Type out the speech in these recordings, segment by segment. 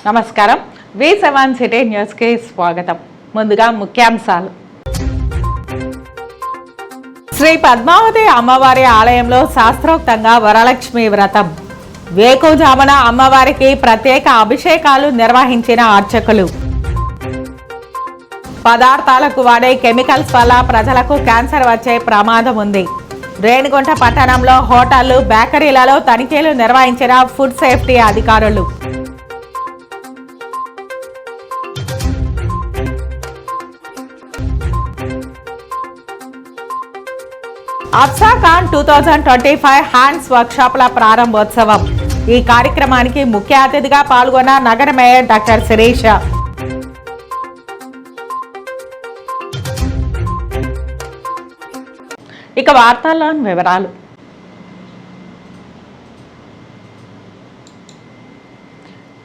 నమస్కారం. V7 city న్యూస్కి స్వాగతం. ముందుగా ముఖ్యాంశాలు. శ్రీ పద్మావతి అమ్మవారి ఆలయంలో శాస్త్రోక్తంగా వరలక్ష్మి వ్రతం. వేకువజామున అమ్మవారికి ప్రత్యేక అభిషేకాలు నిర్వహించిన అర్చకులు. పదార్థాలకు వాడే కెమికల్స్ వల్ల ప్రజలకు క్యాన్సర్ వచ్చే ప్రమాదం ఉంది. రేణిగుంట పట్టణంలో హోటళ్లు, బేకరీలలో తనిఖీలు నిర్వహించిన ఫుడ్ సేఫ్టీ అధికారులు. అప్సాఖాన్ 2025 హ్యాండ్స్ వర్క్షాప్ల ప్రారంభోత్సవం. ఈ కార్యక్రమానికి ముఖ్య అతిథిగా పాల్గొన్న నగర మేయర్ డాక్టర్ శిరీష. ఇక వార్తల్లోని వివరాలు.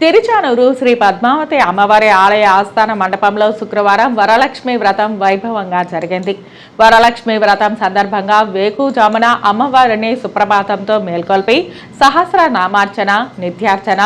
తిరుచానూరు శ్రీ పద్మావతి అమ్మవారి ఆలయ ఆస్థాన మండపంలో శుక్రవారం వరలక్ష్మి వ్రతం వైభవంగా జరిగింది. వరలక్ష్మి వ్రతం సందర్భంగా వేకువజామున అమ్మవారిని సుప్రభాతంతో మేల్కొల్పి సహస్ర నామార్చన, నిత్యార్చన,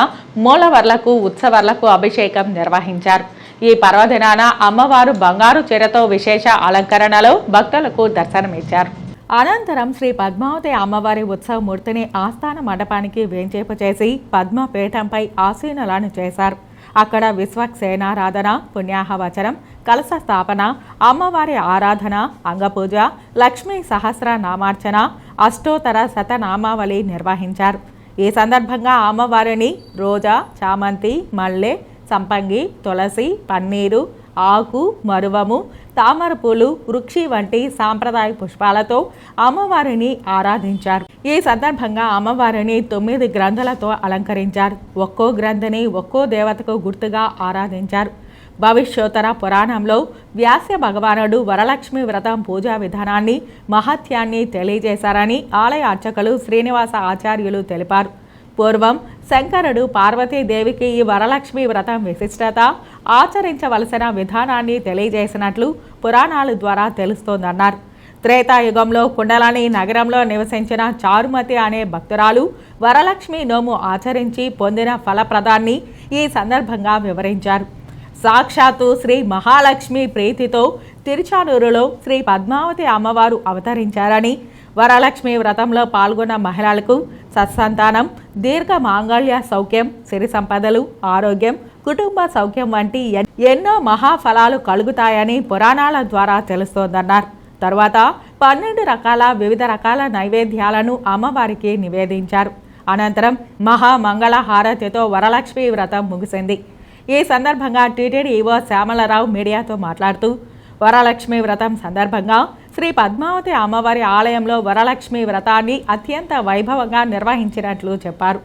మూలవర్లకు, ఉత్సవర్లకు అభిషేకం నిర్వహించారు. ఈ పర్వదినాన అమ్మవారు బంగారు చీరతో విశేష అలంకరణలో భక్తులకు దర్శనమిచ్చారు. అనంతరం శ్రీ పద్మావతి అమ్మవారి ఉత్సవమూర్తిని ఆస్థాన మండపానికి వేంచేపు చేసి పద్మపీఠంపై ఆసీనులను చేశారు. అక్కడ విశ్వక్సేనారాధన, పుణ్యాహవచనం, కలశ స్థాపన, అమ్మవారి ఆరాధన, అంగపూజ, లక్ష్మీ సహస్ర నామార్చన, అష్టోత్తర శతనామావళి నిర్వహించారు. ఈ సందర్భంగా అమ్మవారిని రోజా, చామంతి, మల్లె, సంపంగి, తులసి, పన్నీరు, ఆకు, మరువము, తామర పూలు, వృక్షి వంటి సాంప్రదాయ పుష్పాలతో అమ్మవారిని ఆరాధించారు. ఈ సందర్భంగా అమ్మవారిని 9 గ్రంథులతో అలంకరించారు. ఒక్కో గ్రంథిని ఒక్కో దేవతకు గుర్తుగా ఆరాధించారు. భవిష్యోత్తర పురాణంలో వ్యాస భగవానుడు వరలక్ష్మి వ్రతం పూజా విధానాన్ని, మహత్యాన్ని తెలియజేశారని ఆలయ అర్చకులు శ్రీనివాస ఆచార్యులు తెలిపారు. పూర్వం శంకరుడు పార్వతీదేవికి ఈ వరలక్ష్మి వ్రతం విశిష్టత, ఆచరించవలసిన విధానాన్ని తెలియజేసినట్లు పురాణాల ద్వారా తెలుస్తోందన్నారు. త్రేతాయుగంలో కుండలని నగరంలో నివసించిన చారుమతి అనే భక్తురాలు వరలక్ష్మి నోము ఆచరించి పొందిన ఫలప్రదాన్ని ఈ సందర్భంగా వివరించారు. సాక్షాత్తు శ్రీ మహాలక్ష్మి ప్రీతితో తిరుచానూరులో శ్రీ పద్మావతి అమ్మవారు అవతరించారని, వరలక్ష్మి వ్రతంలో పాల్గొన్న మహిళలకు సత్సంతానం, దీర్ఘ మాంగళ్య సౌఖ్యం, సిరి సంపదలు, ఆరోగ్యం, కుటుంబ సౌఖ్యం వంటి ఎన్నో మహాఫలాలు కలుగుతాయని పురాణాల ద్వారా తెలుస్తోందన్నారు. తరువాత 12 రకాల వివిధ రకాల నైవేద్యాలను అమ్మవారికి నివేదించారు. అనంతరం మహామంగళ హారతితో వరలక్ష్మి వ్రతం ముగిసింది. ఈ సందర్భంగా టీటీడీ ఈవో శ్యామలరావు మీడియాతో మాట్లాడుతూ, వరలక్ష్మి వ్రతం సందర్భంగా శ్రీ పద్మావతి అమ్మవారి ఆలయంలో వరలక్ష్మి వ్రతాన్ని అత్యంత వైభవంగా నిర్వహించినట్లు చెప్పారు.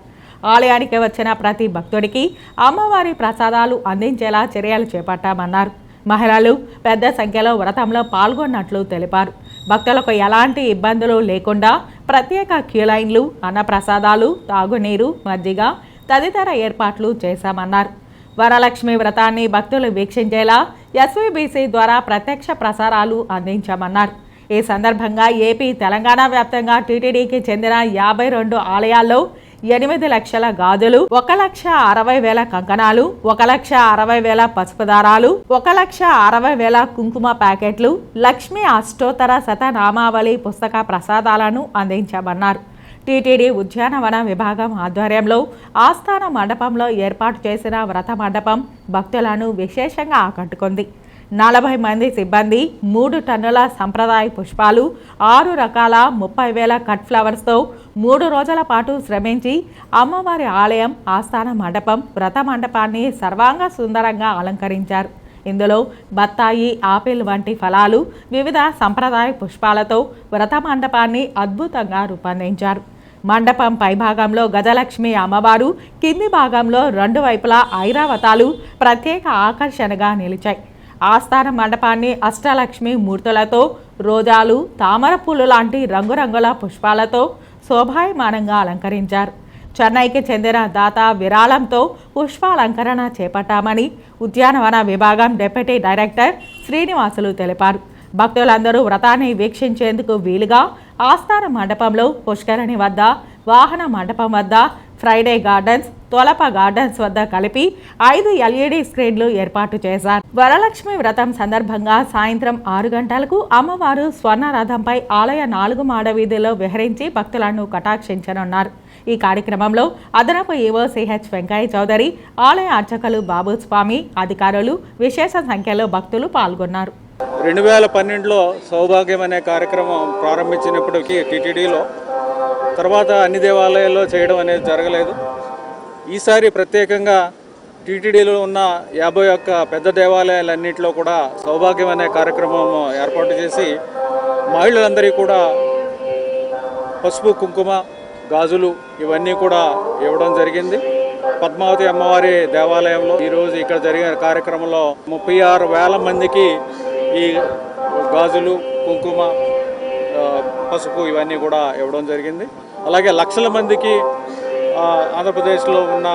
ఆలయానికి వచ్చిన ప్రతి భక్తుడికి అమ్మవారి ప్రసాదాలు అందించేలా చర్యలు చేపట్టామన్నారు. మహిళలు పెద్ద సంఖ్యలో వ్రతంలో పాల్గొన్నట్లు తెలిపారు. భక్తులకు ఎలాంటి ఇబ్బందులు లేకుండా ప్రత్యేక క్యూలైన్లు, అన్నప్రసాదాలు, తాగునీరు, మజ్జిగ తదితర ఏర్పాట్లు చేశామన్నారు. వరలక్ష్మి వ్రతాన్ని భక్తులు వీక్షించేలా ఎస్వీబీసీ ద్వారా ప్రత్యక్ష ప్రసారాలు అందించామన్నారు. ఈ సందర్భంగా ఏపీ, తెలంగాణ వ్యాప్తంగా టీటీడీకి చెందిన 52 ఆలయాల్లో 8 లక్షల గాజులు, 1,60,000 కంకణాలు, 1,60,000 పసుపు దారాలు, 1,60,000 కుంకుమ ప్యాకెట్లు, లక్ష్మీ అష్టోత్తర శతనామావళి పుస్తక ప్రసాదాలను అందించామన్నారు. టీటీడీ ఉద్యానవన విభాగం ఆధ్వర్యంలో ఆస్థాన మండపంలో ఏర్పాటు చేసిన వ్రత మండపం భక్తులను విశేషంగా ఆకట్టుకుంది. 40 మంది సిబ్బంది 3 టన్నుల సంప్రదాయ పుష్పాలు, 6 రకాల 30,000 కట్ ఫ్లవర్స్తో 3 రోజుల పాటు శ్రమించి అమ్మవారి ఆలయం ఆస్థాన మండపం, వ్రత మండపాన్ని సర్వాంగ సుందరంగా అలంకరించారు. ఇందులో బత్తాయి, ఆపిల్ వంటి ఫలాలు, వివిధ సంప్రదాయ పుష్పాలతో వ్రత మండపాన్ని అద్భుతంగా రూపొందించారు. మండపం పైభాగంలో గజలక్ష్మి అమ్మవారు, కింది భాగంలో 2 వైపులా ఐరావతాలు ప్రత్యేక ఆకర్షణగా నిలిచాయి. ఆస్థాన మండపాన్ని అష్టలక్ష్మి మూర్తులతో, రోజాలు, తామర పూలు లాంటి రంగురంగుల పుష్పాలతో శోభాయమానంగా అలంకరించారు. చెన్నైకి చెందిన దాత విరాళంతో పుష్పాలంకరణ చేపట్టామని ఉద్యానవన విభాగం డిప్యూటీ డైరెక్టర్ శ్రీనివాసులు తెలిపారు. భక్తులందరూ వ్రతాన్ని వీక్షించేందుకు వీలుగా ఆస్థాన మండపంలో, పుష్కరిణి వద్ద, వాహన మండపం వద్ద, ఫ్రైడే గార్డెన్స్, తోలప గార్డెన్స్ వద్ద కలిపి 5 LED స్క్రీన్లు ఏర్పాటు చేశారు. వరలక్ష్మి వ్రతం సందర్భంగా సాయంత్రం 6 గంటలకు అమ్మవారు స్వర్ణ రథంపై ఆలయ 4 మాడ వీధిలో విహరించి భక్తులను కటాక్షించనున్నారు. ఈ కార్యక్రమంలో అదనపు ఈవో సిహెచ్ వెంకయ్య చౌదరి, ఆలయ అర్చకులు బాబు స్వామి, అధికారులు, విశేష సంఖ్యలో భక్తులు పాల్గొన్నారు. 2012లో సౌభాగ్యం అనే కార్యక్రమం ప్రారంభించినప్పటికీ టీటీడీలో తర్వాత అన్ని దేవాలయాల్లో చేయడం అనేది జరగలేదు. ఈసారి ప్రత్యేకంగా టీటీడీలో ఉన్న 51 పెద్ద దేవాలయాలన్నింటిలో కూడా సౌభాగ్యం అనే కార్యక్రమం ఏర్పాటు చేసి మహిళలందరికీ కూడా పసుపు, కుంకుమ, గాజులు ఇవన్నీ కూడా ఇవ్వడం జరిగింది. పద్మావతి అమ్మవారి దేవాలయంలో ఈరోజు ఇక్కడ జరిగిన కార్యక్రమంలో 36,000 మందికి ఈ గాజులు, కుంకుమ, పసుపు ఇవన్నీ కూడా ఇవ్వడం జరిగింది. అలాగే లక్షల మందికి ఆంధ్రప్రదేశ్లో ఉన్న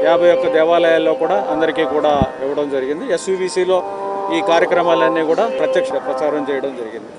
51 దేవాలయాల్లో కూడా అందరికీ కూడా ఇవ్వడం జరిగింది. SUVCలో ఈ కార్యక్రమాలన్నీ కూడా ప్రత్యక్ష ప్రచారం చేయడం జరిగింది.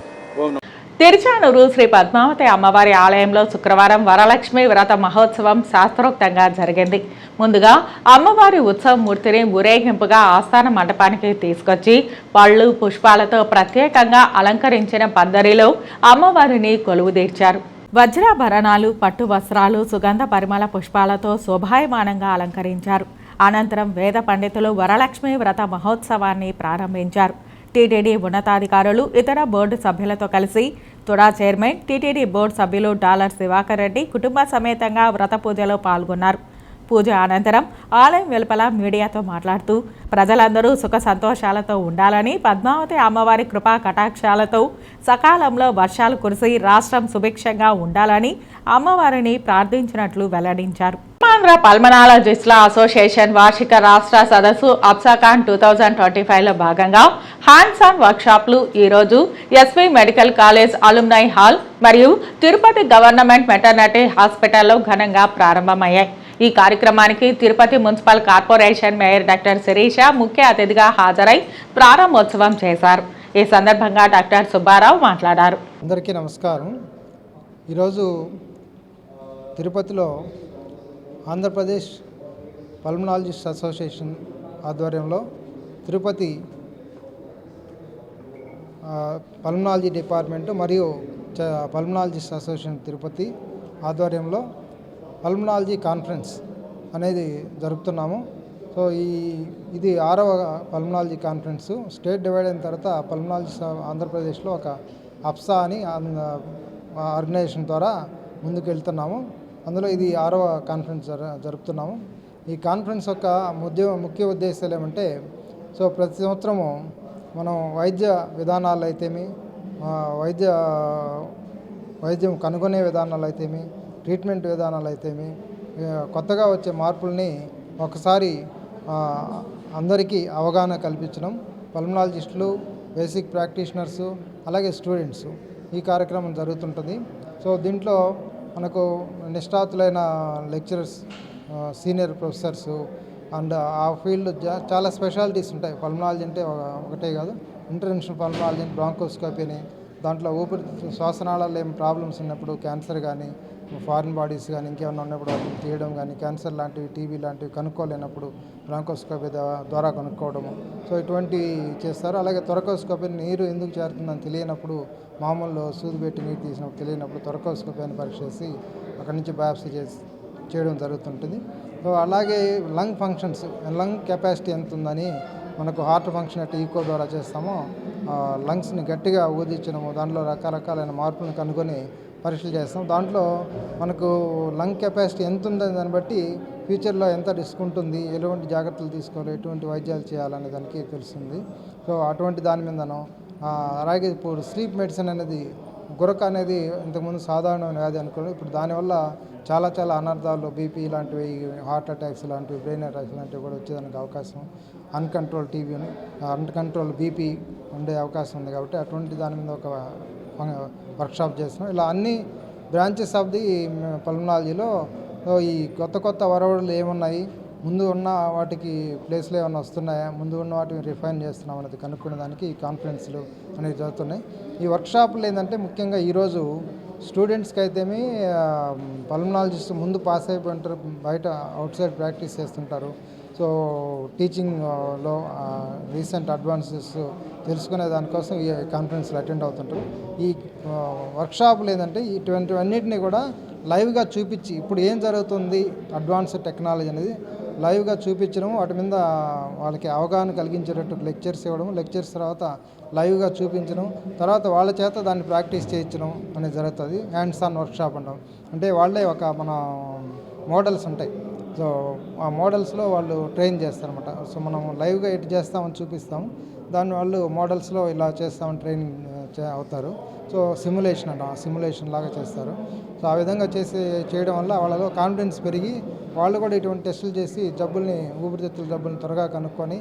తిరుచానూరు శ్రీ పద్మావతి అమ్మవారి ఆలయంలో శుక్రవారం వరలక్ష్మి వ్రత మహోత్సవం శాస్త్రోక్తంగా జరిగింది. ముందుగా అమ్మవారి ఉత్సవ మూర్తిని ఊరేగింపుగా ఆస్థాన మండపానికి తీసుకొచ్చి పళ్ళు, పుష్పాలతో ప్రత్యేకంగా అలంకరించిన పందిరిలో అమ్మవారిని కొలువుదీర్చారు. వజ్రాభరణాలు, పట్టు వస్త్రాలు, సుగంధ పరిమళ పుష్పాలతో శోభాయమానంగా అలంకరించారు. అనంతరం వేద పండితులు వరలక్ష్మి వ్రత మహోత్సవాన్ని ప్రారంభించారు. టీటీడీ ఉన్నతాధికారులు, ఇతర బోర్డు సభ్యులతో కలిసి తుడా చైర్మన్, టీటీడీ బోర్డు సభ్యులు డాలర్ దివాకర్ రెడ్డి కుటుంబ సమేతంగా వ్రత పూజలో పాల్గొన్నారు. పూజ అనంతరం ఆలయం వెలుపల మీడియాతో మాట్లాడుతూ ప్రజలందరూ సుఖ సంతోషాలతో ఉండాలని, పద్మావతి అమ్మవారి కృపా కటాక్షాలతో సకాలంలో వర్షాలు కురిసి రాష్ట్రం సుభిక్షంగా ఉండాలని అమ్మవారిని ప్రార్థించినట్లు వెల్లడించారు. ఆంధ్ర పల్మనాలజిస్టుల అసోసియేషన్ వార్షిక రాష్ట్ర సదస్సు అప్సాకాన్ 2025లో భాగంగా హ్యాండ్స్ ఆన్ వర్క్షాప్లు ఈరోజు SV medical college alumni hall మరియు తిరుపతి గవర్నమెంట్ మెటర్నిటీ హాస్పిటల్లో ఘనంగా ప్రారంభమయ్యాయి. ఈ కార్యక్రమానికి Tirupati municipal corporation mayor doctor Sirisha ముఖ్య అతిథిగా హాజరై ప్రారంభోత్సవం చేశారు. ఈ సందర్భంగా డాక్టర్ సుబ్బారావు మాట్లాడారు. అందరికీ నమస్కారం. ఈరోజు తిరుపతిలో ఆంధ్రప్రదేశ్ పల్మనాలజిస్ట్ అసోసియేషన్ ఆధ్వర్యంలో తిరుపతి పల్మనాలజీ డిపార్ట్మెంటు మరియు పల్మనాలజిస్ట్ అసోసియేషన్ తిరుపతి ఆధ్వర్యంలో పల్మనాలజీ కాన్ఫరెన్స్ అనేది జరుపుతున్నాము. సో ఇది 6వ పల్మనాలజీ కాన్ఫరెన్స్. స్టేట్ డివైడ్ అయిన తర్వాత పల్మనాలజిస్ట్ ఆంధ్రప్రదేశ్లో ఒక అప్సా అని ఆర్గనైజేషన్ ద్వారా ముందుకు వెళ్తున్నాము. అందులో ఇది 6వ కాన్ఫరెన్స్ జరుపుతున్నాము. ఈ కాన్ఫరెన్స్ యొక్క ముఖ్య ఉద్దేశాలు ఏమంటే, సో ప్రతి సంవత్సరము మనం వైద్య విధానాలు అయితేమి, వైద్యం కనుగొనే విధానాలు అయితేమి, ట్రీట్మెంట్ విధానాలు అయితేమి, కొత్తగా వచ్చే మార్పుల్ని ఒకసారి అందరికీ అవగాహన కల్పించడం, పల్మనాలజిస్టులు, బేసిక్ ప్రాక్టీషనర్సు, అలాగే స్టూడెంట్స్ ఈ కార్యక్రమం జరుగుతుంటుంది. సో దీంట్లో మనకు నిష్ణాతులైన లెక్చరర్స్, సీనియర్ ప్రొఫెసర్స్ అండ్ ఆ ఫీల్డ్ చాలా స్పెషాలిటీస్ ఉంటాయి. పల్మనాలజీ అంటే ఒకటే కాదు, ఇంటర్వెన్షనల్ పల్మనాలజీ, బ్రాంకోస్కోపీ అని, దాంట్లో శ్వాసనాళాల్లో ఏం ప్రాబ్లమ్స్ ఉన్నప్పుడు, క్యాన్సర్ కానీ, ఫారిన్ బాడీస్ కానీ ఇంకేమైనా ఉన్నప్పుడు వాటిని తీయడం కానీ, క్యాన్సర్ లాంటివి, టీబీ లాంటివి కనుక్కోలేనప్పుడు బ్రాంకోస్కోపీ ద్వారా కనుక్కోవడము. సో ఇటువంటివి చేస్తారు. అలాగే థొరకోస్కోపీ, నీరు ఎందుకు చేరుతుందని తెలియనప్పుడు, మామూలు సూది పెట్టి నీరు తీసినప్పుడు తెలియనప్పుడు థొరకోస్కోపీ అని పరీక్ష చేసి అక్కడి నుంచి బయాప్సీ చేయడం జరుగుతుంటుంది. సో అలాగే లంగ్ ఫంక్షన్స్, లంగ్ కెపాసిటీ ఎంత ఉందని మనకు హార్ట్ ఫంక్షన్ అంటే ఈకో ద్వారా చేస్తామో, లంగ్స్ని గట్టిగా ఊదించడము, దాంట్లో రకరకాలైన మార్పులను కనుగొని పరీక్షలు చేస్తాం. దాంట్లో మనకు లంగ్ కెపాసిటీ ఎంత ఉందని దాన్ని బట్టి ఫ్యూచర్లో ఎంత రిస్క్ ఉంటుంది, ఎటువంటి జాగ్రత్తలు తీసుకోవాలి, ఎటువంటి వైద్యాలు చేయాలనే దానికి తెలుస్తుంది. సో అటువంటి దాని మీదను అలాగే ఇప్పుడు స్లీప్ మెడిసిన్ అనేది, గురక అనేది ఇంతకుముందు సాధారణమైన వ్యాధి అనుకోండి, ఇప్పుడు దానివల్ల చాలా అనర్థాలు, బీపీ లాంటివి, హార్ట్ అటాక్స్ లాంటివి, బ్రెయిన్ అటాక్స్ లాంటివి కూడా వచ్చేదానికి అవకాశం, అన్కంట్రోల్ టీబీ, అన్కంట్రోల్ బీపీ ఉండే అవకాశం ఉంది. కాబట్టి అటువంటి దాని మీద ఒక వర్క్షాప్ చేస్తున్నాం. ఇలా అన్ని బ్రాంచెస్ ఆఫ్ ది పల్మనాలజీలో ఈ కొత్త వరవడులు ఏమున్నాయి, ముందు ఉన్న వాటికి ప్లేస్లో ఏమైనా వస్తున్నాయా, ముందు ఉన్న వాటిని రిఫైన్ చేస్తున్నాం అనేది కనుక్కునే దానికి ఈ కాన్ఫరెన్స్లు అనేవి జరుగుతున్నాయి. ఈ వర్క్షాపులు ఏంటంటే ముఖ్యంగా ఈరోజు స్టూడెంట్స్కి అయితేమి పల్మనాలజిస్ట్ ముందు పాస్ అయిపోయింటారు, బయట అవుట్ సైడ్ ప్రాక్టీస్ చేస్తుంటారు. సో టీచింగ్లో రీసెంట్ అడ్వాన్సెస్ తెలుసుకునే దానికోసం ఈ కాన్ఫరెన్స్లో అటెండ్ అవుతుంటారు. ఈ వర్క్షాపులు ఏంటంటే ఇటువంటివన్నిటిని కూడా లైవ్గా చూపించి ఇప్పుడు ఏం జరుగుతుంది అడ్వాన్స్ టెక్నాలజీ అనేది లైవ్గా చూపించడం, వాటి మీద వాళ్ళకి అవగాహన కలిగించేటట్టు లెక్చర్స్ ఇవ్వడం, లెక్చర్స్ తర్వాత లైవ్గా చూపించడం, తర్వాత వాళ్ళ చేత దాన్ని ప్రాక్టీస్ చేయించడం అనేది జరుగుతుంది. హ్యాండ్స్ ఆన్ వర్క్షాప్ అంటాం. అంటే వాళ్ళే ఒక మన మోడల్స్ ఉంటాయి. సో ఆ మోడల్స్లో వాళ్ళు ట్రైన్ చేస్తారనమాట. సో మనం లైవ్గా ఎటు చేస్తామని చూపిస్తాము, దాన్ని వాళ్ళు మోడల్స్లో ఇలా చేస్తామని ట్రైనింగ్ అవుతారు. సో సిమ్యులేషన్ అంటాం, సిమ్యులేషన్ లాగా చేస్తారు. సో ఆ విధంగా చేయడం వల్ల వాళ్ళలో కాన్ఫిడెన్స్ పెరిగి వాళ్ళు కూడా ఇటువంటి టెస్టులు చేసి ఊపిరితిత్తుల జబ్బుల్ని త్వరగా కనుక్కొని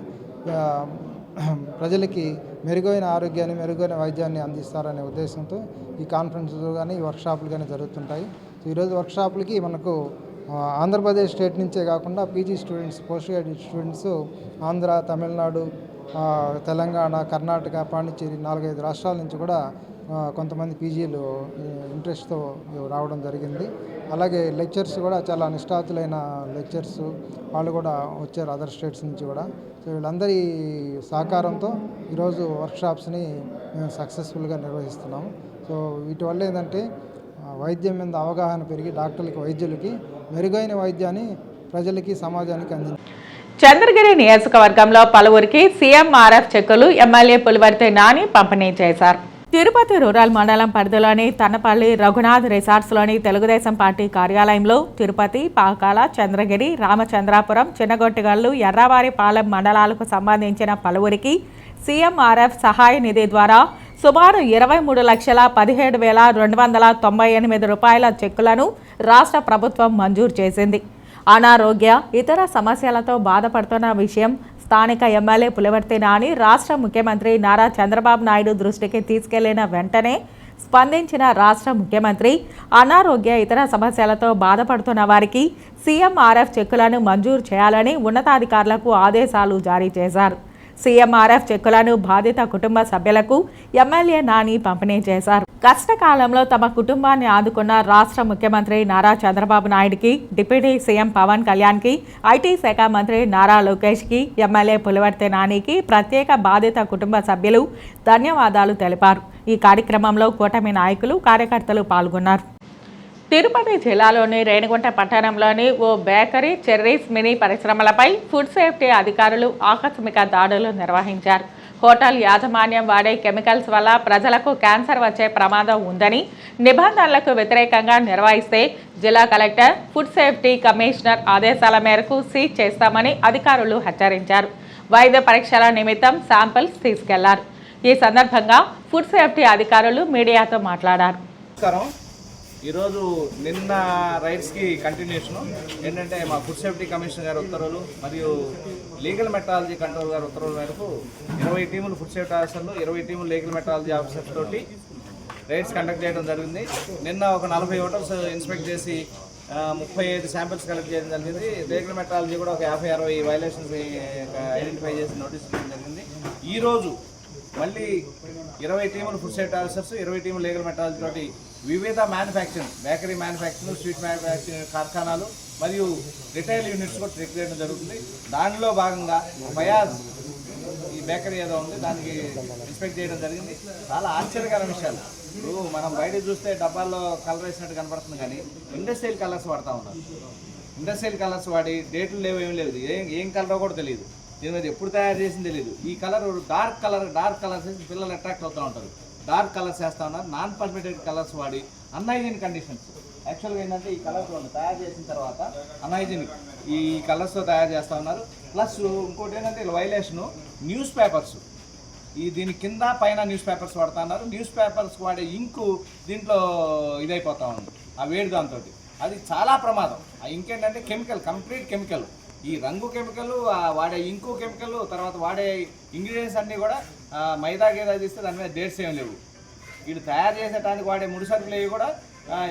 ప్రజలకి మెరుగైన ఆరోగ్యాన్ని, మెరుగైన వైద్యాన్ని అందిస్తారనే ఉద్దేశంతో ఈ కాన్ఫరెన్స్లు కానీ ఈ వర్క్షాపులు కానీ జరుగుతుంటాయి. సో ఈరోజు వర్క్షాపులకి మనకు ఆంధ్రప్రదేశ్ స్టేట్ నుంచే కాకుండా PG students, post graduate students Andhra, Tamil Nadu, Telangana, Karnataka, Pondicherry 4-5 రాష్ట్రాల నుంచి కూడా కొంతమంది పీజీలు ఇంట్రెస్ట్తో రావడం జరిగింది. అలాగే లెక్చర్స్ కూడా చాలా నిష్ఠాతులైన లెక్చర్స్ వాళ్ళు కూడా వచ్చారు అదర్ స్టేట్స్ నుంచి కూడా. సో వీళ్ళందరి సహకారంతో ఈరోజు వర్క్షాప్స్ని మేము సక్సెస్ఫుల్గా నిర్వహిస్తున్నాము. సో వీటి వల్ల ఏంటంటే వైద్యం మీద అవగాహన పెరిగి డాక్టర్లకి, వైద్యులకి మెరుగైన వైద్యాన్ని ప్రజలకి, సమాజానికి అందించారు. చంద్రగిరి నియోజకవర్గంలో పలువురికి సీఎంఆర్ఎఫ్ చెక్కులు ఎమ్మెల్యే పులివర్తి నాని పంపిణీ చేశారు. తిరుపతి రూరల్ మండలం పరిధిలోని తన్నపల్లి రఘునాథ్ రిసార్ట్స్లోని తెలుగుదేశం పార్టీ కార్యాలయంలో తిరుపతి, పాకాల, చంద్రగిరి, రామచంద్రాపురం, చిన్నగొట్టిగల్లు, ఎర్రవారిపాలెం మండలాలకు సంబంధించిన పలువురికి సీఎంఆర్ఎఫ్ సహాయ నిధి ద్వారా సుమారు 23,17,298 రూపాయల చెక్కులను రాష్ట్ర ప్రభుత్వం మంజూరు చేసింది. అనారోగ్య, ఇతర సమస్యలతో బాధపడుతున్న విషయం స్థానిక ఎమ్మెల్యే పులివర్తి నాని రాష్ట్ర ముఖ్యమంత్రి నారా చంద్రబాబు నాయుడు దృష్టికి తీసుకెళ్లిన వెంటనే స్పందించిన రాష్ట్ర ముఖ్యమంత్రి అనారోగ్య, ఇతర సమస్యలతో బాధపడుతున్న వారికి సీఎంఆర్ఎఫ్ చెక్కులను మంజూరు చేయాలని ఉన్నతాధికారులకు ఆదేశాలు జారీ చేశారు. సీఎంఆర్ఎఫ్ చెక్కులను బాధిత కుటుంబ సభ్యులకు ఎమ్మెల్యే నాని పంపిణీ చేశారు. కష్టకాలంలో తమ కుటుంబాన్ని ఆదుకున్న రాష్ట్ర ముఖ్యమంత్రి నారా చంద్రబాబు నాయుడుకి, డిప్యూటీ సీఎం పవన్ కళ్యాణ్కి, ఐటీ శాఖ మంత్రి నారా లోకేష్కి, ఎమ్మెల్యే పులివర్తి నానికి ప్రత్యేక బాధిత కుటుంబ సభ్యులు ధన్యవాదాలు తెలిపారు. ఈ కార్యక్రమంలో కూటమి నాయకులు, కార్యకర్తలు పాల్గొన్నారు. తిరుపతి జిల్లాలోని రేణిగుంట పట్టణంలోని ఓ బేకరీ, చెర్రీస్ మినీ పరిశ్రమలపై ఫుడ్ సేఫ్టీ అధికారులు ఆకస్మిక దాడులు నిర్వహించారు. హోటల్ యాజమాన్యం వాడే కెమికల్స్ వల్ల ప్రజలకు క్యాన్సర్ వచ్చే ప్రమాదం ఉందని, నిబంధనలకు వ్యతిరేకంగా నిర్వహిస్తే జిల్లా కలెక్టర్, ఫుడ్ సేఫ్టీ కమిషనర్ ఆదేశాల మేరకు సీజ్ చేస్తామని అధికారులు హెచ్చరించారు. వైద్య పరీక్షల నిమిత్తం శాంపిల్స్ తీసుకెళ్లారు. ఈ సందర్భంగా ఫుడ్ సేఫ్టీ అధికారులు మీడియాతో మాట్లాడారు. ఈరోజు నిన్న రైడ్స్కి కంటిన్యూషను ఏంటంటే మా ఫుడ్ సేఫ్టీ కమిషనర్ గారి ఉత్తర్వులు మరియు లీగల్ మెట్రాలజీ కంట్రోల్ గారి ఉత్తర్వుల మేరకు 20 టీములు ఫుడ్ సేఫ్టీ ఆఫీసర్లు, 20 టీములు లీగల్ మెట్రాలజీ ఆఫీసర్స్ తోటి రైడ్స్ కండక్ట్ చేయడం జరిగింది. నిన్న ఒక 40 హోటల్స్ ఇన్స్పెక్ట్ చేసి 35 శాంపిల్స్ కలెక్ట్ చేయడం జరిగింది. లీగల్ మెట్రాలజీ కూడా ఒక 50-60 వైలేషన్స్ ఐడెంటిఫై చేసి నోటీస్ చేయడం జరిగింది. ఈరోజు మళ్ళీ 20 టీములు ఫుడ్ సేఫ్టీ ఆఫీసర్స్, 20 టీములు లీగల్ మెట్రాలజీ తోటి వివిధ manufacturing, bakery manufacturing, sweet manufacturing కార్ఖానాలు మరియు రిటైల్ యూనిట్స్ కూడా చెక్ చేయడం జరుగుతుంది. దానిలో భాగంగా ఫయాజ్ ఈ బేకరీ ఏదో ఉంది, దానికి ఇన్స్పెక్ట్ చేయడం జరిగింది. చాలా ఆశ్చర్యకర విషయాలు. ఇప్పుడు మనం బయట చూస్తే డబ్బాల్లో కలర్ వేసినట్టు కనపడుతుంది, కానీ ఇండస్ట్రియల్ కలర్స్ వాడుతూ ఉన్నారు. ఇండస్ట్రియల్ కలర్స్ వాడి డేట్లు లేవు, ఏం లేదు, ఏం కలరో కూడా తెలియదు, దీని మీద ఎప్పుడు తయారు చేసింది తెలియదు. ఈ కలర్ డార్క్ కలర్స్ వేసి పిల్లలు అట్రాక్ట్ అవుతూ ఉంటారు. డార్క్ కలర్స్ వేస్తూ ఉన్నారు. నాన్ పర్మిటెడ్ కలర్స్ వాడి అన్హైజీనిక్ కండిషన్స్. యాక్చువల్గా ఏంటంటే ఈ కలర్స్ తయారు చేసిన తర్వాత అన్హైజీనిక్ ఈ కలర్స్తో తయారు చేస్తూ ఉన్నారు. ప్లస్ ఇంకోటి ఏంటంటే వైలేషను న్యూస్ పేపర్స్, దీని కింద పైన న్యూస్ పేపర్స్ వాడుతూ ఉన్నారు. న్యూస్ పేపర్స్ వాడే ఇంకు దీంట్లో ఇదైపోతూ ఉంది ఆ వేడి దాంతో. అది చాలా ప్రమాదం. ఆ ఇంక్ ఏంటంటే కెమికల్, కంప్లీట్ కెమికల్. ఈ రంగు కెమికల్, వాడే ఇంకు కెమికల్, తర్వాత వాడే ఇంగ్రీడియంట్స్ అన్నీ కూడా మైదా గేదా తీస్తే దాని మీద డేట్స్ ఏం లేవు. వీళ్ళు తయారు చేసేటానికి వాడే ముడి సరుకులు ఏవి కూడా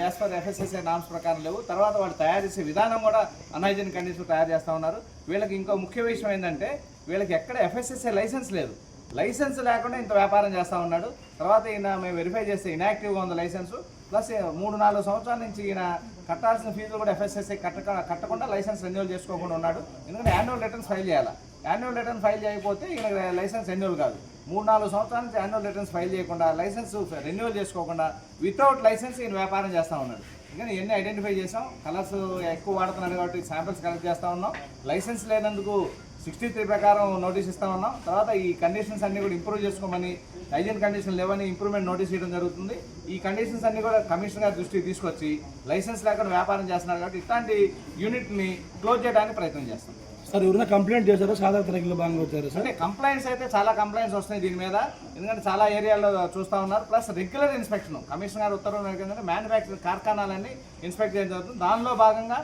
యాజ్ పర్ FSSAI నామ్స్ ప్రకారం లేవు. తర్వాత వాళ్ళు తయారు చేసే విధానం కూడా అన్హైజీనిక్ కండిషన్లో తయారు చేస్తూ ఉన్నారు. వీళ్ళకి ఇంకో ముఖ్య విషయం ఏంటంటే వీళ్ళకి ఎక్కడ FSSAI లైసెన్స్ లేదు. లైసెన్స్ లేకుండా ఇంత వ్యాపారం చేస్తూ ఉన్నాడు. తర్వాత ఈయన మేము వెరిఫై చేస్తే ఇన్యాక్టివ్గా ఉంది లైసెన్స్, ప్లస్ 3-4 సంవత్సరాల నుంచి ఈయన కట్టాల్సిన ఫీజులు కూడా ఎఫ్ఎస్ఎస్ఐ కట్టకుండా లైసెన్స్ రెన్యూవల్ చేసుకోకుండా ఉన్నాడు. ఎందుకంటే యాన్యువల్ రిటర్న్స్ ఫైల్ చేయాలి. యాన్యువల్ రిటర్న్ ఫైల్ చేయకపోతే ఈయన లైసెన్స్ రెన్యూవల్ కాదు. 3-4 సంవత్సరాల నుంచి యాన్యువల్ రిటర్న్స్ ఫైల్ చేయకుండా, లైసెన్స్ రెన్యూవల్ చేసుకోకుండా వితౌట్ లైసెన్స్ ఈయన వ్యాపారం చేస్తూ ఉన్నాడు. ఇంకా ఇవన్నీ ఐడెంటిఫై చేసాం. కలర్స్ ఎక్కువ వాడుతున్నాడు కాబట్టి శాంపిల్స్ కలెక్ట్ చేస్తూ ఉన్నాం. లైసెన్స్ లేనందుకు 63 ప్రకారం నోటీస్ ఇస్తా ఉన్నాం. తర్వాత ఈ కండిషన్స్ అన్ని కూడా ఇంప్రూవ్ చేసుకోమని, హైజీన్ కండిషన్ లేవని ఇంప్రూవ్మెంట్ నోటీస్ ఇవ్వడం జరుగుతుంది. ఈ కండిషన్స్ అన్ని కూడా కమిషనర్ గారి దృష్టికి తీసుకొచ్చి లైసెన్స్ లేకుండా వ్యాపారం చేస్తున్నారు కాబట్టి ఇట్లాంటి యూనిట్ని క్లోజ్ చేయడానికి ప్రయత్నం చేస్తాం. సార్ ఎవరైనా కంప్లైంట్ చేశారో సాధారణ తనిఖీలో భాగంగా వచ్చారు సార్? అంటే కంప్లైంట్స్ అయితే చాలా కంప్లైంట్స్ వస్తున్నాయి దీని మీద, ఎందుకంటే చాలా ఏరియాలో చూస్తూ ఉన్నారు. ప్లస్ రెగ్యులర్ ఇన్స్పెక్షన్ కమిషనర్ గారు ఉత్తర్వులు ఏంటంటే మ్యానుఫ్యాక్చరింగ్ కార్ఖానాలన్నీ ఇన్స్పెక్ట్ చేయడం జరుగుతుంది. దానిలో భాగంగా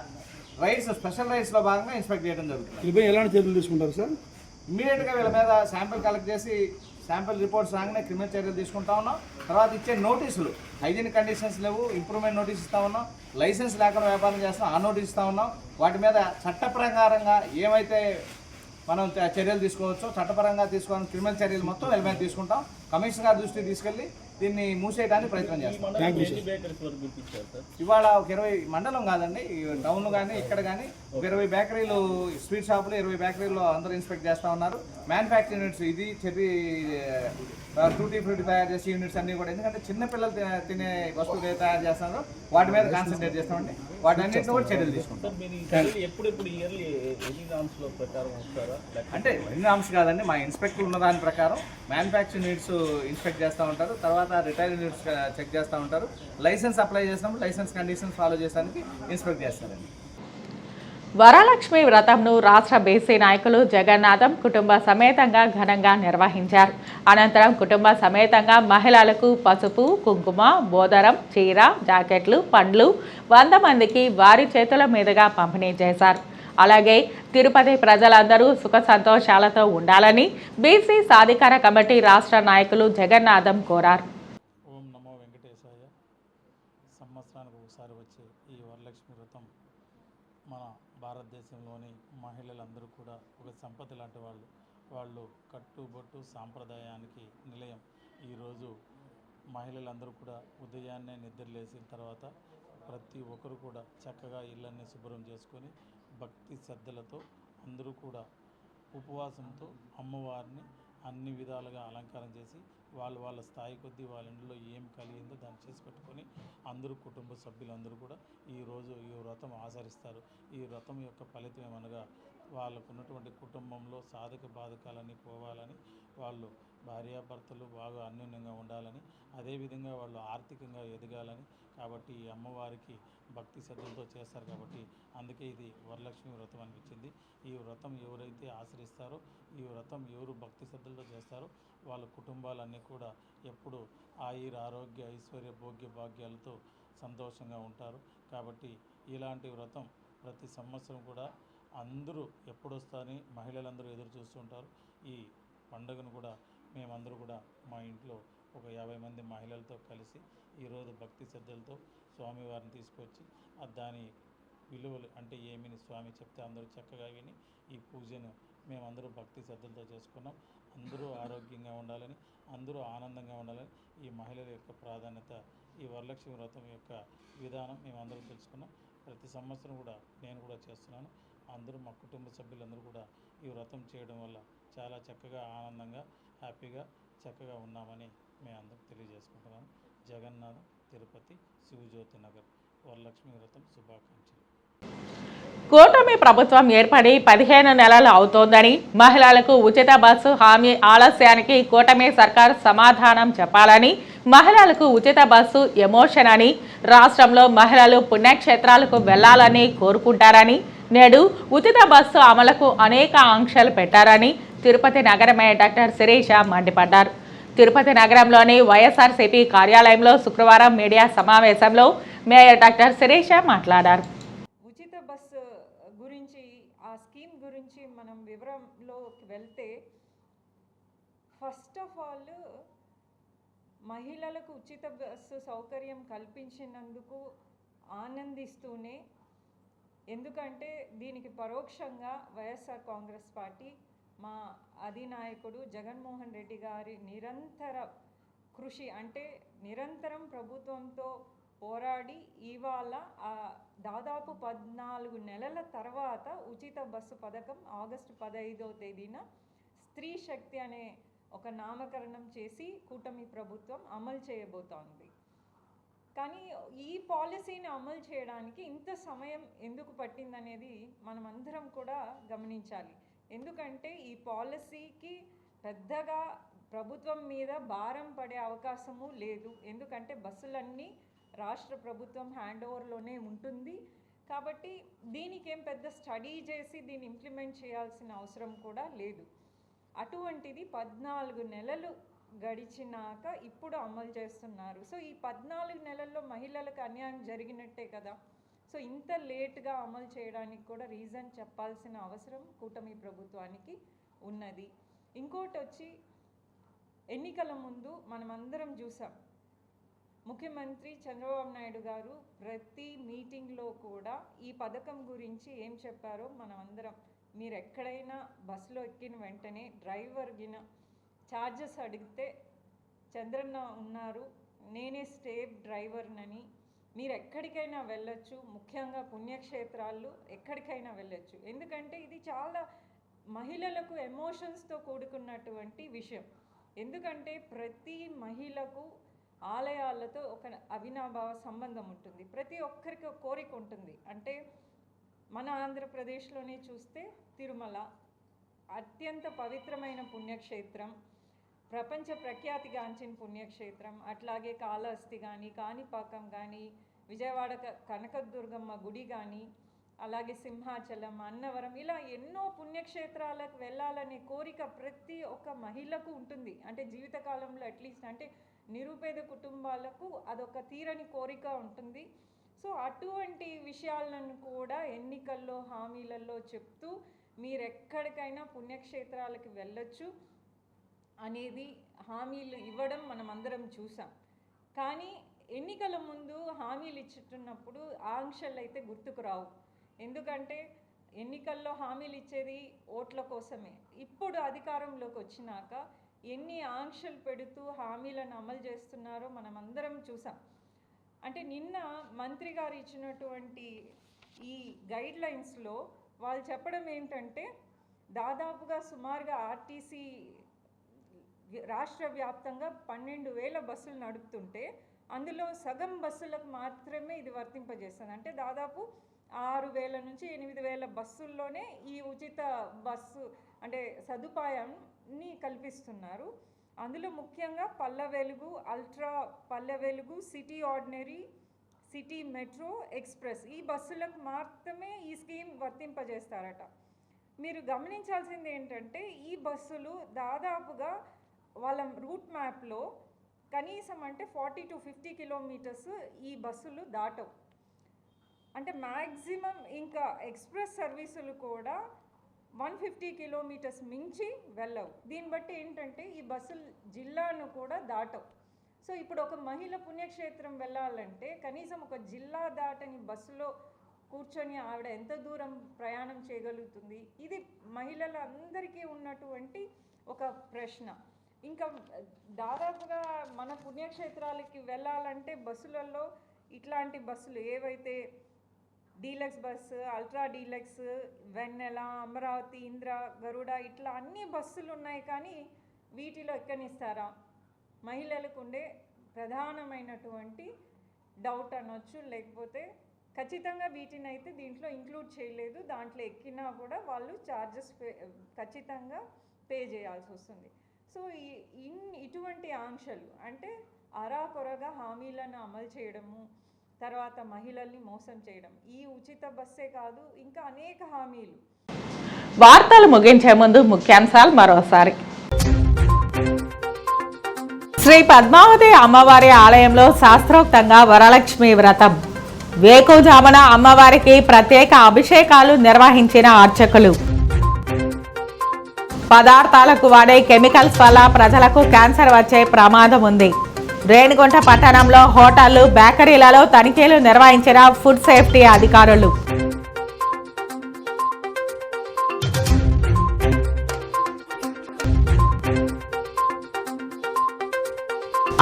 రైడ్స్, స్పెషల్ రైడ్స్లో భాగంగా ఇన్స్పెక్ట్ చేయడం జరుగుతుంది. వీళ్ళపై ఎలాంటి చర్యలు తీసుకుంటారు సార్? ఇమీడియట్గా వీళ్ళ మీద శాంపిల్ కలెక్ట్ చేసి శాంపిల్ రిపోర్ట్స్ రాగానే క్రిమినల్ చర్యలు తీసుకుంటా ఉన్నాం. తర్వాత ఇచ్చే నోటీసులు, హైజీన్ కండిషన్స్ లేవు, ఇంప్రూవ్మెంట్ నోటీస్ ఇస్తా ఉన్నాం. లైసెన్స్ లేకుండా వ్యాపారం చేస్తాం, ఆ నోటీస్ ఇస్తా ఉన్నాం. వాటి మీద చట్ట ప్రకారంగా ఏమైతే మనం చర్యలు తీసుకోవచ్చో చట్టపరంగా తీసుకోవాలని క్రిమినల్ చర్యలు మొత్తం వీళ్ళ మీద తీసుకుంటాం. కమిషనర్ గారి దృష్టికి తీసుకెళ్లి దీన్ని మూసేయడానికి ప్రయత్నం చేస్తాం. ఇవాళ ఒక 20 మండలం కాదండి, టౌన్ కానీ ఇక్కడ కానీ ఒక 20 బేకరీలు, స్వీట్ షాపులు 20 బేకరీలు అందరూ ఇన్స్పెక్ట్ చేస్తూ ఉన్నారు. మ్యానుఫ్యాక్చరింగ్ యూనిట్స్, ఇది చెర్రీ టూటీ ఫ్రూటీ తయారు చేసే యూనిట్స్ అన్నీ కూడా, ఎందుకంటే చిన్నపిల్లలు తినే వస్తువులు ఏ తయారు చేస్తున్నారో వాటి మీద కాన్సన్ట్రేట్ చేస్తామండి. వాటి అన్నింటిని కూడా చర్యలు తీసుకుంటాం. అంటే ఎన్ని నామ్స్ కాదండి, మా ఇన్స్పెక్టర్ ఉన్న దాని ప్రకారం మ్యానుఫ్యాక్చరింగ్ యూనిట్స్ ఇన్స్పెక్ట్ చేస్తూ ఉంటారు. తర్వాత రిటైల్ యూనిట్స్ చెక్ చేస్తూ ఉంటారు. లైసెన్స్ అప్లై చేసినప్పుడు లైసెన్స్ కండిషన్స్ ఫాలో చేయడానికి ఇన్స్పెక్ట్ చేస్తారండి. వరలక్ష్మి వ్రతంను రాష్ట్ర బీసీ నాయకులు జగన్నాథం కుటుంబ సమేతంగా ఘనంగా నిర్వహించారు. అనంతరం కుటుంబ సమేతంగా మహిళలకు పసుపు, కుంకుమ, బోదరం, చీర, జాకెట్లు, పండ్లు 100 మందికి వారి చేతుల మీదుగా పంపిణీ చేశారు. అలాగే తిరుపతి ప్రజలందరూ సుఖ సంతోషాలతో ఉండాలని బీసీ సాధికార కమిటీ రాష్ట్ర నాయకులు జగన్నాథం కోరారు. ఓం నమో వెంకటేశాయ. సంవత్సరానికి ఒకసారి వచ్చే ఈ వరలక్ష్మి వ్రతం మన భారతదేశంలోని మహిళలందరూ కూడా ఒక సంపద లాంటి వాళ్ళు కట్టుబొట్టు సాంప్రదాయానికి నిలయం. ఈరోజు మహిళలందరూ కూడా ఉదయాన్నే నిద్రలేసిన తర్వాత ప్రతి ఒక్కరు కూడా చక్కగా ఇళ్ళన్ని శుభ్రం చేసుకొని భక్తి శ్రద్ధలతో అందరూ కూడా ఉపవాసంతో అమ్మవారిని అన్ని విధాలుగా అలంకారం చేసి వాళ్ళ స్థాయి కొద్దీ వాళ్ళ ఇంట్లో ఏం కలిగిందో దాన్ని చేసి పెట్టుకొని అందరూ కుటుంబ సభ్యులందరూ కూడా ఈరోజు ఈ వ్రతం ఆచరిస్తారు. ఈ వ్రతం యొక్క ఫలితం ఏమనగా వాళ్ళకు ఉన్నటువంటి కుటుంబంలో సాధక బాధకాలన్నీ పోవాలని, వాళ్ళు భార్యాభర్తలు బాగా అన్యోన్యంగా ఉండాలని, అదేవిధంగా వాళ్ళు ఆర్థికంగా ఎదగాలని. కాబట్టి ఈ అమ్మవారికి భక్తి శ్రద్ధలతో చేస్తారు కాబట్టి అందుకే ఇది వరలక్ష్మి వ్రతం అనిపించింది. ఈ వ్రతం ఎవరైతే ఆచరిస్తారో, ఈ వ్రతం ఎవరు భక్తి శ్రద్ధలతో చేస్తారో వాళ్ళ కుటుంబాలన్నీ కూడా ఎప్పుడు ఆరోగ్య ఐశ్వర్య భోగ్య భాగ్యాలతో సంతోషంగా ఉంటారు. కాబట్టి ఇలాంటి వ్రతం ప్రతి సంవత్సరం కూడా అందరూ ఎప్పుడొస్తారని మహిళలందరూ ఎదురు చూస్తుంటారు. ఈ పండుగను కూడా మేమందరూ కూడా మా ఇంట్లో ఒక 50 మంది మహిళలతో కలిసి ఈరోజు భక్తి శ్రద్ధలతో స్వామివారిని తీసుకొచ్చి దాని విలువలు అంటే ఏమిని స్వామి చెప్తే అందరూ చక్కగా విని ఈ పూజను మేమందరూ భక్తి శ్రద్ధలతో చేసుకున్నాం. అందరూ ఆరోగ్యంగా ఉండాలని, అందరూ ఆనందంగా ఉండాలని ఈ మహిళల యొక్క ప్రాధాన్యత, ఈ వరలక్ష్మి వ్రతం యొక్క విధానం మేమందరం తెలుసుకున్నాం. ప్రతి సంవత్సరం కూడా నేను కూడా చేస్తున్నాను. అందరూ మా కుటుంబ సభ్యులందరూ కూడా ఈ వ్రతం చేయడం వల్ల చాలా చక్కగా ఆనందంగా హ్యాపీగా చక్కగా ఉన్నామని మేము అందరం తెలియజేసుకుంటున్నాను. జగన్నాథం, తిరుపతి, శివజ్యోతి నగర్ వరలక్ష్మి వ్రతం శుభాకాంక్షలు. కూటమి ప్రభుత్వం ఏర్పడి 15 నెలలు అవుతోందని, మహిళలకు ఉచిత బస్సు హామీ ఆలస్యానికి కూటమి సర్కార్ సమాధానం చెప్పాలని, మహిళలకు ఉచిత బస్సు ఎమోషన్ అని, రాష్ట్రంలో మహిళలు పుణ్యక్షేత్రాలకు వెళ్లాలని కోరుకుంటారని, నేడు ఉచిత బస్సు అమలుకు అనేక ఆంక్షలు పెట్టారని తిరుపతి నగర మేయర్ డాక్టర్ శిరీష మండిపడ్డారు. తిరుపతి నగరంలోని వైఎస్ఆర్సీపీ కార్యాలయంలో శుక్రవారం మీడియా సమావేశంలో మేయర్ డాక్టర్ శిరీష మాట్లాడారు. ఉచిత బస్సు గురించి, ఆ స్కీమ్ గురించి మనం వివరంలోకి వెళ్తే, ఫస్ట్ ఆఫ్ ఆల్ మహిళలకు ఉచిత బస్సు సౌకర్యం కల్పించినందుకు ఆనందిస్తూనే, ఎందుకంటే దీనికి పరోక్షంగా వైఎస్ఆర్ కాంగ్రెస్ పార్టీ మా అధినాయకుడు జగన్మోహన్ రెడ్డి గారి నిరంతర కృషి, అంటే నిరంతరం ప్రభుత్వంతో పోరాడి ఇవాళ దాదాపు 14 నెలల తర్వాత ఉచిత బస్సు పథకం ఆగస్టు 15వ తేదీన స్త్రీ శక్తి అనే ఒక నామకరణం చేసి కూటమి ప్రభుత్వం అమలు చేయబోతోంది. కానీ ఈ పాలసీని అమలు చేయడానికి ఇంత సమయం ఎందుకు పట్టిందనేది మనమందరం కూడా గమనించాలి. ఎందుకంటే ఈ పాలసీకి పెద్దగా ప్రభుత్వం మీద భారం పడే అవకాశము లేదు. ఎందుకంటే బస్సులన్నీ రాష్ట్ర ప్రభుత్వం హ్యాండ్ ఓవర్లోనే ఉంటుంది. కాబట్టి దీనికి ఏం పెద్ద స్టడీ చేసి దీన్ని ఇంప్లిమెంట్ చేయాల్సిన అవసరం కూడా లేదు. అటువంటిది 14 నెలలు గడిచినాక ఇప్పుడు అమలు చేస్తున్నారు. సో ఈ 14 నెలల్లో మహిళలకు అన్యాయం జరిగినట్టే కదా. సో ఇంత లేట్గా అమలు చేయడానికి కూడా రీజన్ చెప్పాల్సిన అవసరం కూటమి ప్రభుత్వానికి ఉన్నది. ఇంకోటి వచ్చి, ఎన్నికల ముందు మనమందరం చూసాం, ముఖ్యమంత్రి చంద్రబాబు నాయుడు గారు ప్రతి మీటింగ్లో కూడా ఈ పథకం గురించి ఏం చెప్పారో మనమందరం, మీరు ఎక్కడైనా బస్సులో ఎక్కిన వెంటనే డ్రైవర్ గిన ఛార్జెస్ అడిగితే చంద్రన్న ఉన్నారు, నేనే స్టేబ్ డ్రైవర్నని, మీరు ఎక్కడికైనా వెళ్ళొచ్చు, ముఖ్యంగా పుణ్యక్షేత్రాలు ఎక్కడికైనా వెళ్ళొచ్చు. ఎందుకంటే ఇది చాలా మహిళలకు ఎమోషన్స్తో కూడుకున్నటువంటి విషయం. ఎందుకంటే ప్రతి మహిళకు ఆలయాలతో ఒక అవినాభావ సంబంధం ఉంటుంది. ప్రతి ఒక్కరికి ఒక కోరిక ఉంటుంది. అంటే మన ఆంధ్రప్రదేశ్లోనే చూస్తే తిరుమల అత్యంత పవిత్రమైన పుణ్యక్షేత్రం, ప్రపంచ ప్రఖ్యాతిగాంచిన పుణ్యక్షేత్రం. అట్లాగే కాళహస్తి కానీ, కాణిపాకం కానీ, విజయవాడ కనకదుర్గమ్మ గుడి కానీ, అలాగే సింహాచలం, అన్నవరం, ఇలా ఎన్నో పుణ్యక్షేత్రాలకు వెళ్ళాలనే కోరిక ప్రతి ఒక్క మహిళకు ఉంటుంది. అంటే జీవితకాలంలో అట్లీస్ట్, అంటే నిరుపేద కుటుంబాలకు అదొక తీరని కోరిక ఉంటుంది. సో అటువంటి విషయాలను కూడా ఎన్నికల్లో హామీలలో చెప్తూ మీరు ఎక్కడికైనా పుణ్యక్షేత్రాలకు వెళ్ళొచ్చు అనేది హామీలు ఇవ్వడం మనం అందరం చూసాం. కానీ ఎన్నికల ముందు హామీలు ఇచ్చుతున్నప్పుడు ఆంక్షలు అయితే గుర్తుకు రావు. ఎందుకంటే ఎన్నికల్లో హామీలు ఇచ్చేది ఓట్ల కోసమే. ఇప్పుడు అధికారంలోకి వచ్చినాక ఎన్ని ఆంక్షలు పెడుతూ హామీలను అమలు చేస్తున్నారో మనం అందరం చూసాం. అంటే నిన్న మంత్రి గారు ఇచ్చినటువంటి ఈ గైడ్లైన్స్లో వాళ్ళు చెప్పడం ఏంటంటే, దాదాపుగా సుమారుగా ఆర్టీసీ రాష్ట్ర వ్యాప్తంగా 12,000 బస్సులు నడుపుతుంటే అందులో సగం బస్సులకు మాత్రమే ఇది వర్తింపజేస్తుంది. అంటే దాదాపు 6,000 నుంచి 8,000 బస్సుల్లోనే ఈ ఉచిత బస్సు అంటే సదుపాయాన్ని కల్పిస్తున్నారు. అందులో ముఖ్యంగా Palle Velugu, ultra Palle Velugu, city ordinary, city metro, express ఈ బస్సులకు మాత్రమే ఈ స్కీమ్ వర్తింపజేస్తారట. మీరు గమనించాల్సింది ఏంటంటే, ఈ బస్సులు దాదాపుగా వాళ్ళ రూట్ మ్యాప్లో కనీసం అంటే 40 to 50 కిలోమీటర్స్ ఈ బస్సులు దాటవు. అంటే మ్యాక్సిమం ఇంకా ఎక్స్ప్రెస్ సర్వీసులు కూడా 150 కిలోమీటర్స్ మించి వెళ్ళవు. దీన్ని బట్టి ఏంటంటే ఈ బస్సులు జిల్లాను కూడా దాటవు. సో ఇప్పుడు ఒక మహిళ పుణ్యక్షేత్రం వెళ్ళాలంటే కనీసం ఒక జిల్లా దాటని బస్సులో కూర్చొని ఆవిడ ఎంత దూరం ప్రయాణం చేయగలుగుతుంది? ఇది మహిళలందరికీ ఉన్నటువంటి ఒక ప్రశ్న. ఇంకా దాదాపుగా మన పుణ్యక్షేత్రాలకి వెళ్ళాలంటే బస్సులలో ఇట్లాంటి బస్సులు ఏవైతే డీలక్స్ బస్సు, అల్ట్రా డీలక్స్, వెన్నెల, అమరావతి, ఇంద్ర, గరుడ ఇట్లా అన్ని బస్సులు ఉన్నాయి. కానీ వీటిలో ఎక్కనిస్తారా? మహిళలకు ఉండే ప్రధానమైనటువంటి డౌట్ అనొచ్చు. లేకపోతే ఖచ్చితంగా వీటిని అయితే దీంట్లో ఇంక్లూడ్ చేయలేదు. దాంట్లో ఎక్కినా కూడా వాళ్ళు ఛార్జెస్ ఖచ్చితంగా పే చేయాల్సి వస్తుంది. సో ఇటువంటి ఆంక్షలు అంటే అరాకొరగా హామీలను అమలు చేయడము, తర్వాత మహిళల్ని మోసం చేయడం. ఈ ఉచిత బస్సే కాదు, ఇంకా అనేక హామీలు. వార్తలు ముగించే ముందు ముఖ్యాంశాలు మరోసారి. శ్రీ పద్మావతి అమ్మవారి ఆలయంలో శాస్త్రోక్తంగా వరలక్ష్మి వ్రతం. వేకువజామున అమ్మవారికి ప్రత్యేక అభిషేకాలు నిర్వహించిన అర్చకులు. పదార్థాలకు వాడే కెమికల్స్ వల్ల ప్రజలకు క్యాన్సర్ వచ్చే ప్రమాదం ఉంది. రేణిగుంట పట్టణంలో హోటళ్లు, బేకరీలలో తనిఖీలు నిర్వహించిన ఫుడ్ సేఫ్టీ అధికారులు.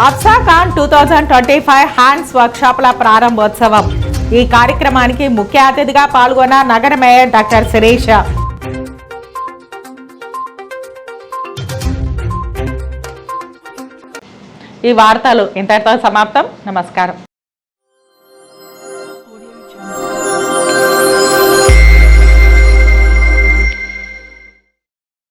అఫ్సాఖాన్ 2025 హ్యాండ్స్ వర్క్షాప్ల ప్రారంభోత్సవం. ఈ కార్యక్రమానికి ముఖ్య అతిథిగా పాల్గొన్న నగర మేయర్ డాక్టర్ శిరీష. ఈ వార్తలు ఇంతటితో సమాప్తం. నమస్కారం.